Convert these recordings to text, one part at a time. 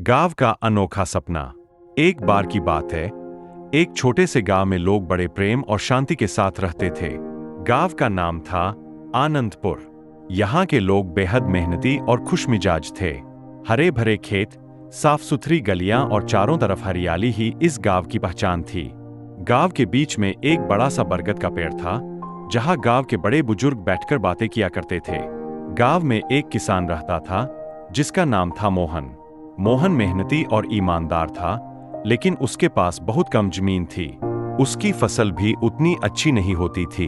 गांव का अनोखा सपना। एक बार की बात है, एक छोटे से गांव में लोग बड़े प्रेम और शांति के साथ रहते थे। गांव का नाम था आनंदपुर। यहाँ के लोग बेहद मेहनती और खुशमिजाज थे। हरे भरे खेत, साफ सुथरी गलियां और चारों तरफ हरियाली ही इस गांव की पहचान थी। गांव के बीच में एक बड़ा सा बरगद का पेड़ था, जहां गांव के बड़े बुजुर्ग बैठकर बातें किया करते थे। गांव में एक किसान रहता था, जिसका नाम था मोहन। मोहन मेहनती और ईमानदार था, लेकिन उसके पास बहुत कम जमीन थी। उसकी फसल भी उतनी अच्छी नहीं होती थी।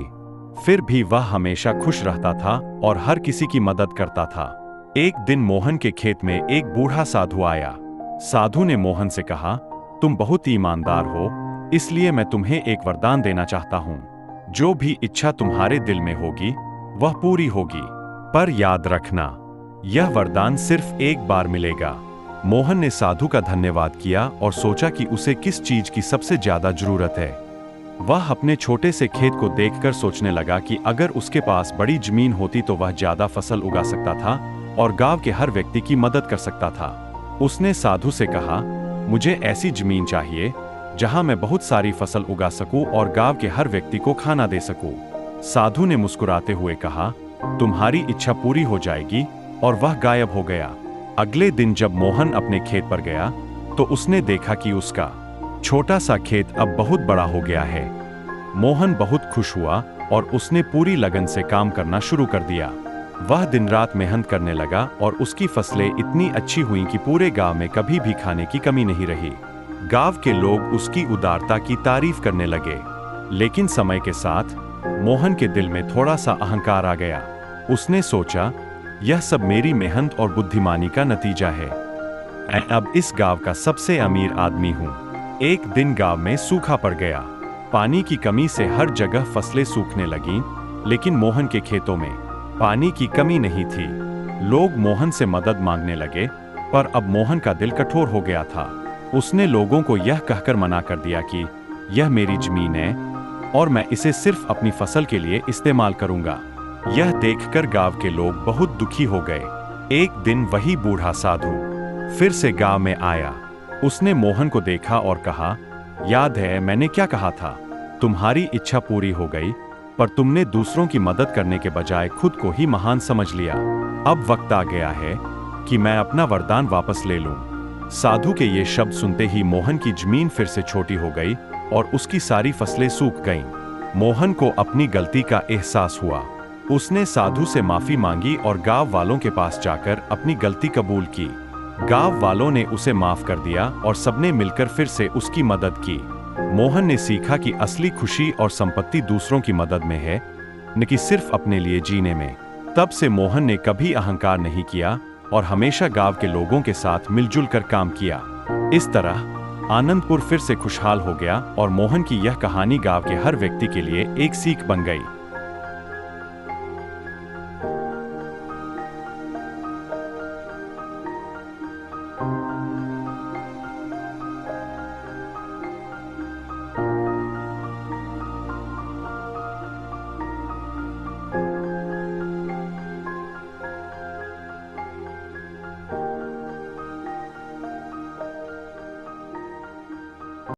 फिर भी वह हमेशा खुश रहता था और हर किसी की मदद करता था। एक दिन मोहन के खेत में एक बूढ़ा साधु आया। साधु ने मोहन से कहा, तुम बहुत ईमानदार हो, इसलिए मैं तुम्हें एक वरदान देना चाहता हूँ। जो भी इच्छा तुम्हारे दिल में होगी, वह पूरी होगी। पर याद रखना, यह वरदान सिर्फ एक बार मिलेगा। मोहन ने साधु का धन्यवाद किया और सोचा कि उसे किस चीज की सबसे ज्यादा जरूरत है। वह अपने छोटे से खेत को देखकर सोचने लगा कि अगर उसके पास बड़ी जमीन होती तो वह ज्यादा फसल उगा सकता था और गांव के हर व्यक्ति की मदद कर सकता था। उसने साधु से कहा, मुझे ऐसी जमीन चाहिए जहां मैं बहुत सारी फसल उगा सकूं और गांव के हर व्यक्ति को खाना दे सकूं। साधु ने मुस्कुराते हुए कहा, तुम्हारी इच्छा पूरी हो जाएगी, और वह गायब हो गया। अगले दिन जब मोहन अपने खेत पर गया, तो उसने देखा कि उसका छोटा सा खेत अब बहुत बड़ा हो गया है। मोहन बहुत खुश हुआ और उसने पूरी लगन से काम करना शुरू कर दिया। वह दिन रात मेहनत करने लगा और उसकी फसलें इतनी अच्छी हुईं कि पूरे गांव में कभी भी खाने की कमी नहीं रही। गांव के लोग उसकी उदारता की तारीफ करने लगे। लेकिन समय के साथ मोहन के दिल में थोड़ा सा अहंकार आ गया। उसने सोचा, यह सब मेरी मेहनत और बुद्धिमानी का नतीजा है। मैं अब इस गांव का सबसे अमीर आदमी हूँ। एक दिन गांव में सूखा पड़ गया। पानी की कमी से हर जगह फसलें सूखने लगीं, लेकिन मोहन के खेतों में पानी की कमी नहीं थी। लोग मोहन से मदद मांगने लगे, पर अब मोहन का दिल कठोर हो गया था। उसने लोगों को यह कहकर मना कर दिया कि यह मेरी जमीन है और मैं इसे सिर्फ अपनी फसल के लिए इस्तेमाल करूंगा। यह देखकर गांव के लोग बहुत दुखी हो गए। एक दिन वही बूढ़ा साधु फिर से गांव में आया। उसने मोहन को देखा और कहा, याद है मैंने क्या कहा था? तुम्हारी इच्छा पूरी हो गई, पर तुमने दूसरों की मदद करने के बजाय खुद को ही महान समझ लिया। अब वक्त आ गया है कि मैं अपना वरदान वापस ले लूं। साधु के ये शब्द सुनते ही मोहन की जमीन फिर से छोटी हो गई और उसकी सारी फसलें सूख गईं। मोहन को अपनी गलती का एहसास हुआ। उसने साधु से माफी मांगी और गांव वालों के पास जाकर अपनी गलती कबूल की। गांव वालों ने उसे माफ कर दिया और सबने मिलकर फिर से उसकी मदद की। मोहन ने सीखा कि असली खुशी और संपत्ति दूसरों की मदद में है, न कि सिर्फ अपने लिए जीने में। तब से मोहन ने कभी अहंकार नहीं किया और हमेशा गांव के लोगों के साथ मिलजुल कर काम किया। इस तरह आनंदपुर फिर से खुशहाल हो गया और मोहन की यह कहानी गांव के हर व्यक्ति के लिए एक सीख बन गई।